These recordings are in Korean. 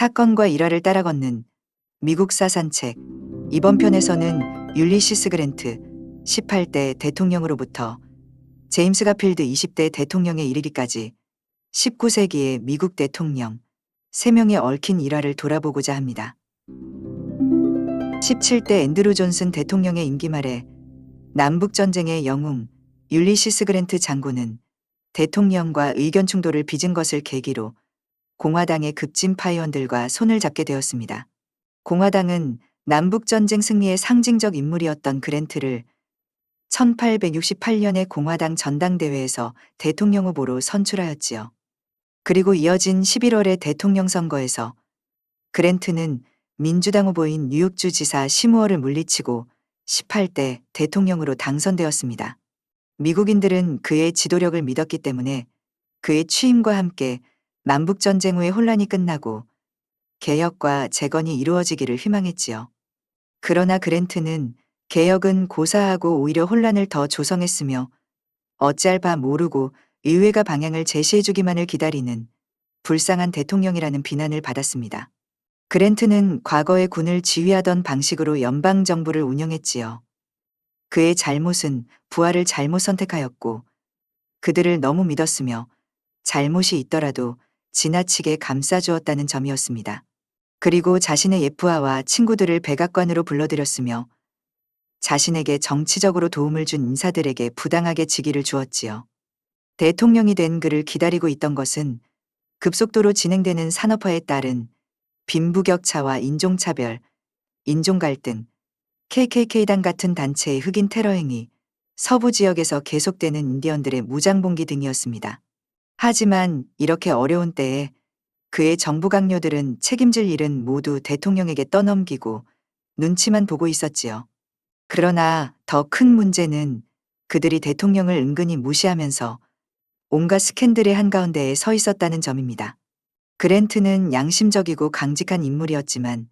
사건과 일화를 따라 걷는 미국사 산책. 이번 편에서는 율리시스 그랜트 18대 대통령으로부터 제임스 가필드 20대 대통령에 이르기까지 19세기의 미국 대통령 3명의 얽힌 일화를 돌아보고자 합니다. 17대 앤드루 존슨 대통령의 임기 말에 남북전쟁의 영웅 율리시스 그랜트 장군은 대통령과 의견 충돌을 빚은 것을 계기로 공화당의 급진파 의원들과 손을 잡게 되었습니다. 공화당은 남북전쟁 승리의 상징적 인물이었던 그랜트를 1868년의 공화당 전당대회에서 대통령 후보로 선출하였지요. 그리고 이어진 11월의 대통령 선거에서 그랜트는 민주당 후보인 뉴욕주 지사 시무어를 물리치고 18대 대통령으로 당선되었습니다. 미국인들은 그의 지도력을 믿었기 때문에 그의 취임과 함께 남북전쟁 후의 혼란이 끝나고 개혁과 재건이 이루어지기를 희망했지요. 그러나 그랜트는 개혁은 고사하고 오히려 혼란을 더 조성했으며 어찌할 바 모르고 의회가 방향을 제시해주기만을 기다리는 불쌍한 대통령이라는 비난을 받았습니다. 그랜트는 과거의 군을 지휘하던 방식으로 연방정부를 운영했지요. 그의 잘못은 부하를 잘못 선택하였고 그들을 너무 믿었으며 잘못이 있더라도 지나치게 감싸주었다는 점이었습니다. 그리고 자신의 예부하와 친구들을 백악관으로 불러들였으며 자신에게 정치적으로 도움을 준 인사들에게 부당하게 직위를 주었지요. 대통령이 된 그를 기다리고 있던 것은 급속도로 진행되는 산업화에 따른 빈부격차와 인종차별, 인종갈등, KKK단 같은 단체의 흑인 테러 행위, 서부 지역에서 계속되는 인디언들의 무장봉기 등이었습니다. 하지만 이렇게 어려운 때에 그의 정부 강요들은 책임질 일은 모두 대통령에게 떠넘기고 눈치만 보고 있었지요. 그러나 더 큰 문제는 그들이 대통령을 은근히 무시하면서 온갖 스캔들의 한가운데에 서 있었다는 점입니다. 그랜트는 양심적이고 강직한 인물이었지만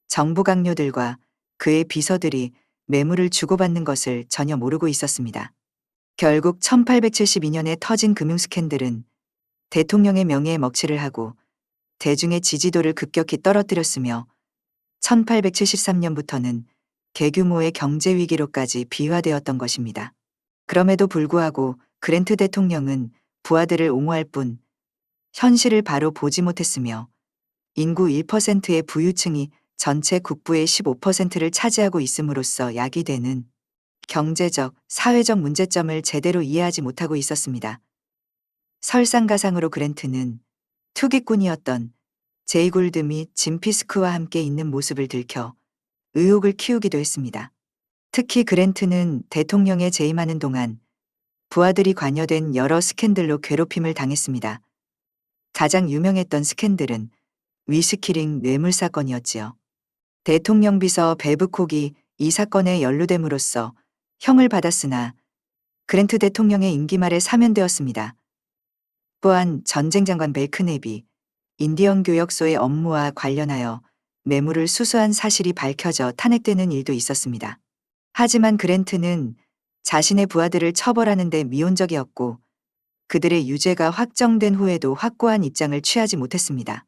정부 강요들과 그의 비서들이 뇌물을 주고받는 것을 전혀 모르고 있었습니다. 결국 1872년에 터진 금융 스캔들은 대통령의 명예에 먹칠을 하고 대중의 지지도를 급격히 떨어뜨렸으며 1873년부터는 대규모의 경제 위기로까지 비화되었던 것입니다. 그럼에도 불구하고 그랜트 대통령은 부하들을 옹호할 뿐 현실을 바로 보지 못했으며 인구 1%의 부유층이 전체 국부의 15%를 차지하고 있음으로써 야기되는 경제적, 사회적 문제점을 제대로 이해하지 못하고 있었습니다. 설상가상으로 그랜트는 투기꾼이었던 제이 굴드 및 짐 피스크와 함께 있는 모습을 들켜 의혹을 키우기도 했습니다. 특히 그랜트는 대통령에 재임하는 동안 부하들이 관여된 여러 스캔들로 괴롭힘을 당했습니다. 가장 유명했던 스캔들은 위스키링 뇌물 사건이었지요. 대통령 비서 베브콕이 이 사건에 연루됨으로써 형을 받았으나 그랜트 대통령의 임기 말에 사면되었습니다. 또한 전쟁장관 벨크냅이 인디언 교역소의 업무와 관련하여 뇌물을 수수한 사실이 밝혀져 탄핵되는 일도 있었습니다. 하지만 그랜트는 자신의 부하들을 처벌하는 데 미온적이었고 그들의 유죄가 확정된 후에도 확고한 입장을 취하지 못했습니다.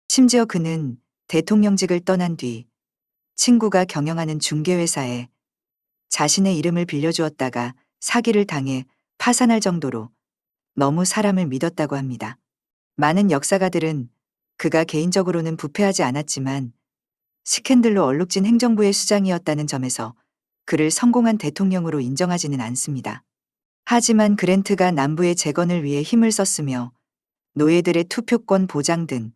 심지어 그는 대통령직을 떠난 뒤 친구가 경영하는 중개회사에 자신의 이름을 빌려주었다가 사기를 당해 파산할 정도로 너무 사람을 믿었다고 합니다. 많은 역사가들은 그가 개인적으로는 부패하지 않았지만 스캔들로 얼룩진 행정부의 수장이었다는 점에서 그를 성공한 대통령으로 인정하지는 않습니다. 하지만 그랜트가 남부의 재건을 위해 힘을 썼으며 노예들의 투표권 보장 등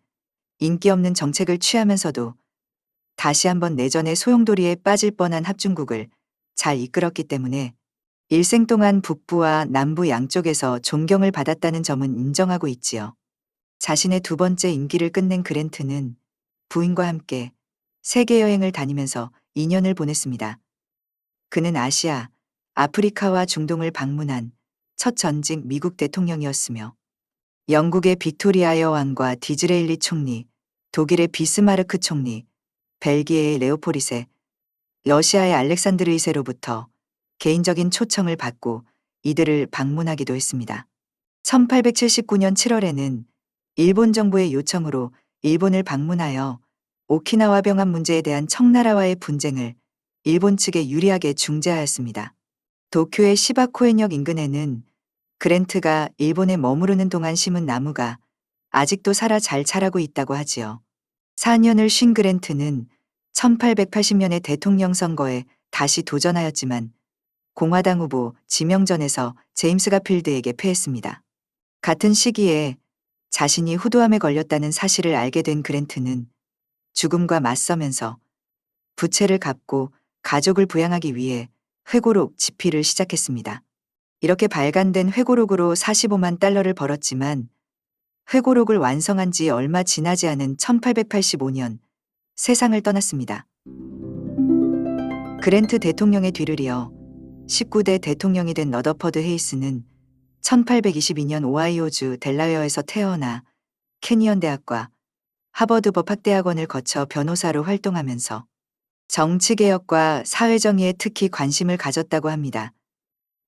인기 없는 정책을 취하면서도 다시 한번 내전의 소용돌이에 빠질 뻔한 합중국을 잘 이끌었기 때문에 일생 동안 북부와 남부 양쪽에서 존경을 받았다는 점은 인정하고 있지요. 자신의 두 번째 임기를 끝낸 그랜트는 부인과 함께 세계 여행을 다니면서 2년을 보냈습니다. 그는 아시아, 아프리카와 중동을 방문한 첫 전직 미국 대통령이었으며 영국의 빅토리아 여왕과 디즈레일리 총리, 독일의 비스마르크 총리, 벨기에의 레오포리세, 러시아의 알렉산드르 2세로부터 개인적인 초청을 받고 이들을 방문하기도 했습니다. 1879년 7월에는 일본 정부의 요청으로 일본을 방문하여 오키나와 병합 문제에 대한 청나라와의 분쟁을 일본 측에 유리하게 중재하였습니다. 도쿄의 시바코엔역 인근에는 그랜트가 일본에 머무르는 동안 심은 나무가 아직도 살아 잘 자라고 있다고 하지요. 4년을 쉰 그랜트는 1880년의 대통령 선거에 다시 도전하였지만 공화당 후보 지명전에서 제임스 가필드에게 패했습니다. 같은 시기에 자신이 후두암에 걸렸다는 사실을 알게 된 그랜트는 죽음과 맞서면서 부채를 갚고 가족을 부양하기 위해 회고록 집필을 시작했습니다. 이렇게 발간된 회고록으로 45만 달러를 벌었지만 회고록을 완성한 지 얼마 지나지 않은 1885년 세상을 떠났습니다. 그랜트 대통령의 뒤를 이어 19대 대통령이 된 러더퍼드 헤이스는 1822년 오하이오주 델라웨어에서 태어나 캐니언 대학과 하버드 법학대학원을 거쳐 변호사로 활동하면서 정치개혁과 사회정의에 특히 관심을 가졌다고 합니다.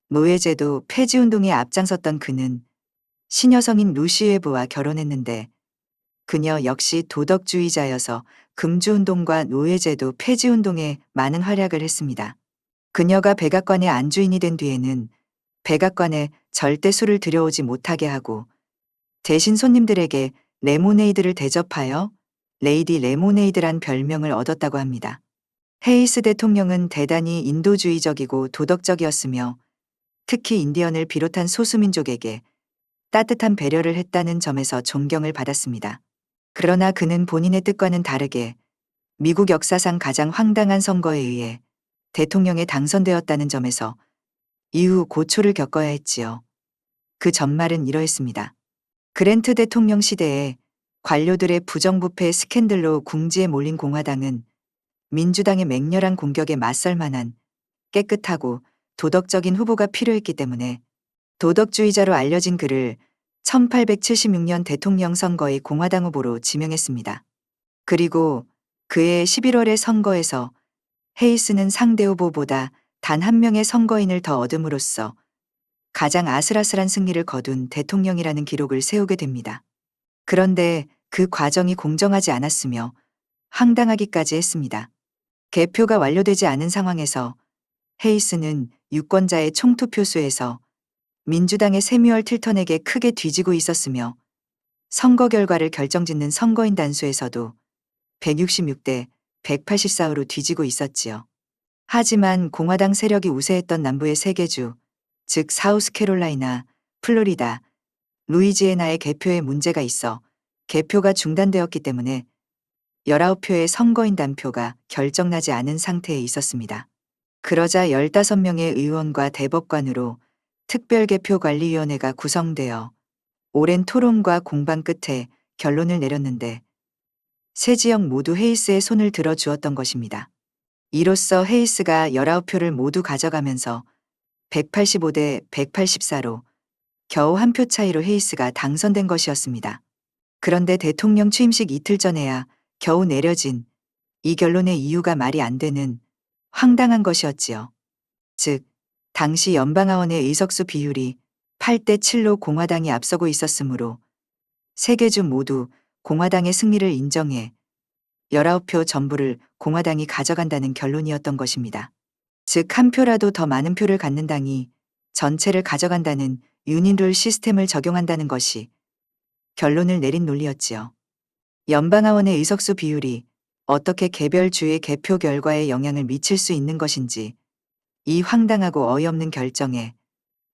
노예제도 폐지운동에 앞장섰던 그는 시녀성인 루시 웨브와 결혼했는데 그녀 역시 도덕주의자여서 금주운동과 노예제도 폐지운동에 많은 활약을 했습니다. 그녀가 백악관의 안주인이 된 뒤에는 백악관에 절대 술을 들여오지 못하게 하고 대신 손님들에게 레모네이드를 대접하여 레이디 레모네이드란 별명을 얻었다고 합니다. 헤이스 대통령은 대단히 인도주의적이고 도덕적이었으며 특히 인디언을 비롯한 소수민족에게 따뜻한 배려를 했다는 점에서 존경을 받았습니다. 그러나 그는 본인의 뜻과는 다르게 미국 역사상 가장 황당한 선거에 의해 대통령에 당선되었다는 점에서 이후 고초를 겪어야 했지요. 그 전말은 이러했습니다. 그랜트 대통령 시대에 관료들의 부정부패 스캔들로 궁지에 몰린 공화당은 민주당의 맹렬한 공격에 맞설 만한 깨끗하고 도덕적인 후보가 필요했기 때문에 도덕주의자로 알려진 그를 1876년 대통령 선거의 공화당 후보로 지명했습니다. 그리고 그해 11월의 선거에서 헤이스는 상대 후보보다 단 한 명의 선거인을 더 얻음으로써 가장 아슬아슬한 승리를 거둔 대통령이라는 기록을 세우게 됩니다. 그런데 그 과정이 공정하지 않았으며 황당하기까지 했습니다. 개표가 완료되지 않은 상황에서 헤이스는 유권자의 총투표수에서 민주당의 세뮤얼 틸턴에게 크게 뒤지고 있었으며 선거 결과를 결정짓는 선거인 단수에서도 166대 184로 뒤지고 있었지요. 하지만 공화당 세력이 우세했던 남부의 세 개주, 즉 사우스캐롤라이나, 플로리다, 루이지애나의 개표에 문제가 있어 개표가 중단되었기 때문에 19표의 선거인 단표가 결정나지 않은 상태에 있었습니다. 그러자 15명의 의원과 대법관으로 특별개표관리위원회가 구성되어 오랜 토론과 공방 끝에 결론을 내렸는데 세 지역 모두 헤이스의 손을 들어주었던 것입니다. 이로써 헤이스가 19표를 모두 가져가면서 185대 184로 겨우 한 표 차이로 헤이스가 당선된 것이었습니다. 그런데 대통령 취임식 이틀 전에야 겨우 내려진 이 결론의 이유가 말이 안 되는 황당한 것이었지요. 즉, 당시 연방하원의 의석수 비율이 8대 7로 공화당이 앞서고 있었으므로 세 개 주 모두 공화당의 승리를 인정해 19표 전부를 공화당이 가져간다는 결론이었던 것입니다. 즉, 한 표라도 더 많은 표를 갖는 당이 전체를 가져간다는 유닛룰 시스템을 적용한다는 것이 결론을 내린 논리였지요. 연방하원의 의석수 비율이 어떻게 개별 주의 개표 결과에 영향을 미칠 수 있는 것인지 이 황당하고 어이없는 결정에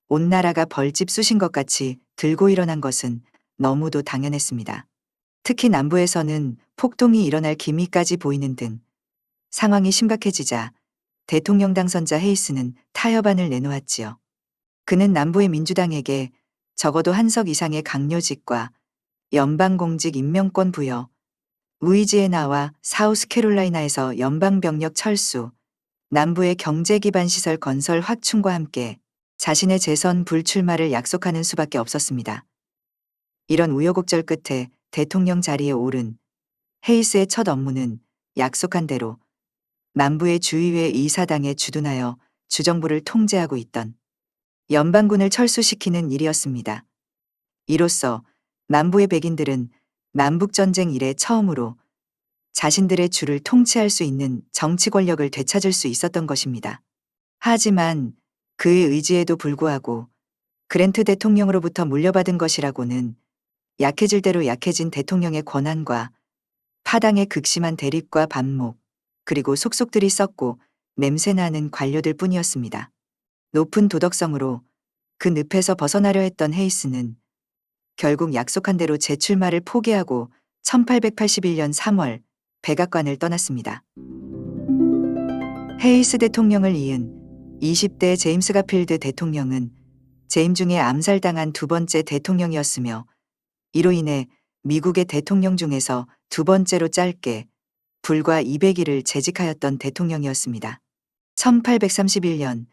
온 나라가 벌집 쑤신 것 같이 들고 일어난 것은 너무도 당연했습니다. 특히 남부에서는 폭동이 일어날 기미까지 보이는 등 상황이 심각해지자 대통령 당선자 헤이스는 타협안을 내놓았지요. 그는 남부의 민주당에게 적어도 한 석 이상의 강요직과 연방공직 임명권 부여, 루이지애나와 사우스캐롤라이나에서 연방병력 철수, 남부의 경제기반 시설 건설 확충과 함께 자신의 재선 불출마를 약속하는 수밖에 없었습니다. 이런 우여곡절 끝에 대통령 자리에 오른 헤이스의 첫 업무는 약속한 대로 남부의 주의회 이사당에 주둔하여 주정부를 통제하고 있던 연방군을 철수시키는 일이었습니다. 이로써 남부의 백인들은 남북전쟁 이래 처음으로 자신들의 주를 통치할 수 있는 정치 권력을 되찾을 수 있었던 것입니다. 하지만 그의 의지에도 불구하고 그랜트 대통령으로부터 물려받은 것이라고는 약해질 대로 약해진 대통령의 권한과 파당의 극심한 대립과 반목, 그리고 속속들이 썩고 냄새나는 관료들 뿐이었습니다. 높은 도덕성으로 그 늪에서 벗어나려 했던 헤이스는 결국 약속한 대로 재출마를 포기하고 1881년 3월 백악관을 떠났습니다. 헤이스 대통령을 이은 20대 제임스 가필드 대통령은 재임 중에 암살당한 두 번째 대통령이었으며 이로 인해 미국의 대통령 중에서 두 번째로 짧게 불과 200일을 재직하였던 대통령이었습니다. 1831년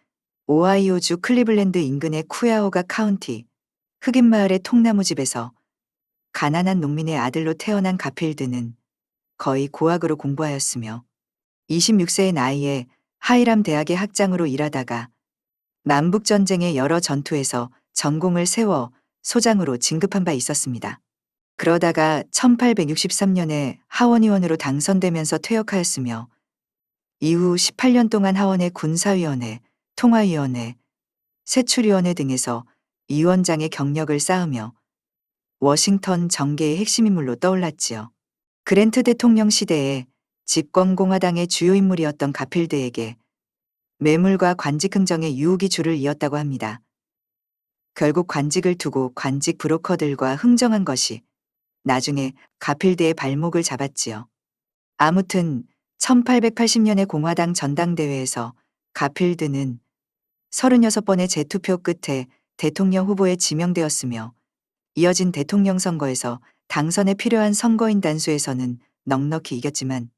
오하이오주 클리블랜드 인근의 쿠야호가 카운티 흑인 마을의 통나무집에서 가난한 농민의 아들로 태어난 가필드는 거의 고학으로 공부하였으며 26세의 나이에 하이람 대학의 학장으로 일하다가 남북전쟁의 여러 전투에서 전공을 세워 소장으로 진급한 바 있었습니다. 그러다가 1863년에 하원의원으로 당선되면서 퇴역하였으며 이후 18년 동안 하원의 군사위원회, 통화위원회, 세출위원회 등에서 위원장의 경력을 쌓으며 워싱턴 정계의 핵심 인물로 떠올랐지요. 그랜트 대통령 시대에 집권공화당의 주요 인물이었던 가필드에게 매물과 관직 흥정의 유혹이 줄을 이었다고 합니다. 결국 관직을 두고 관직 브로커들과 흥정한 것이 나중에 가필드의 발목을 잡았지요. 아무튼 1880년의 공화당 전당대회에서 가필드는 36번의 재투표 끝에 대통령 후보에 지명되었으며 이어진 대통령 선거에서 당선에 필요한 선거인 단수에서는 넉넉히 이겼지만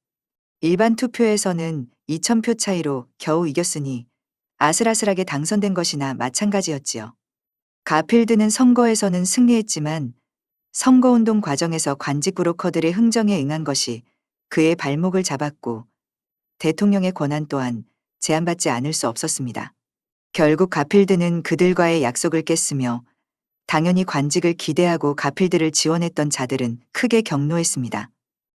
일반 투표에서는 2000표 차이로 겨우 이겼으니 아슬아슬하게 당선된 것이나 마찬가지였지요. 가필드는 선거에서는 승리했지만 선거운동 과정에서 관직 브로커들의 흥정에 응한 것이 그의 발목을 잡았고 대통령의 권한 또한 제한받지 않을 수 없었습니다. 결국 가필드는 그들과의 약속을 깼으며 당연히 관직을 기대하고 가필드를 지원했던 자들은 크게 격노했습니다.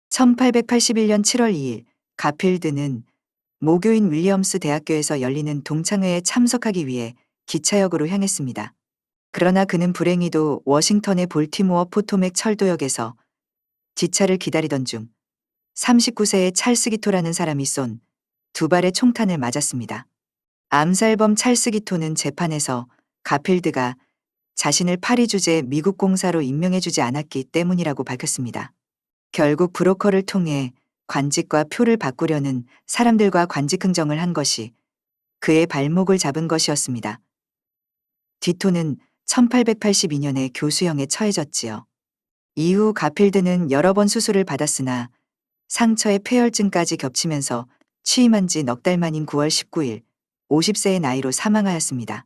1881년 7월 2일 가필드는 모교인 윌리엄스 대학교에서 열리는 동창회에 참석하기 위해 기차역으로 향했습니다. 그러나 그는 불행히도 워싱턴의 볼티모어 포토맥 철도역에서 기차를 기다리던 중 39세의 찰스 기토라는 사람이 쏜 두 발의 총탄을 맞았습니다. 암살범 찰스 기토는 재판에서 가필드가 자신을 파리 주재 미국 공사로 임명해주지 않았기 때문이라고 밝혔습니다. 결국 브로커를 통해 관직과 표를 바꾸려는 사람들과 관직 흥정을 한 것이 그의 발목을 잡은 것이었습니다. 디토는 1882년에 교수형에 처해졌지요. 이후 가필드는 여러 번 수술을 받았으나 상처에 폐혈증까지 겹치면서 취임한 지 넉 달 만인 9월 19일 50세의 나이로 사망하였습니다.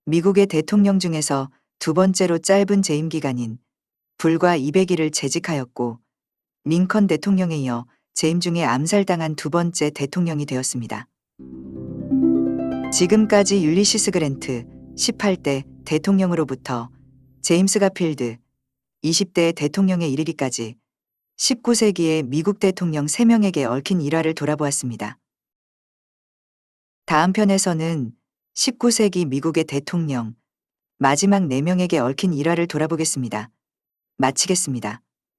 미국의 대통령 중에서 두 번째로 짧은 재임 기간인 불과 200일을 재직하였고 링컨 대통령에 이어 재임 중에 암살당한 두 번째 대통령이 되었습니다. 지금까지 율리시스 그랜트 18대 대통령으로부터 제임스 가필드 20대 대통령에 이르기까지 19세기의 미국 대통령 3명에게 얽힌 일화를 돌아보았습니다. 다음 편에서는 19세기 미국의 대통령 마지막 4명에게 얽힌 일화를 돌아보겠습니다. 마치겠습니다.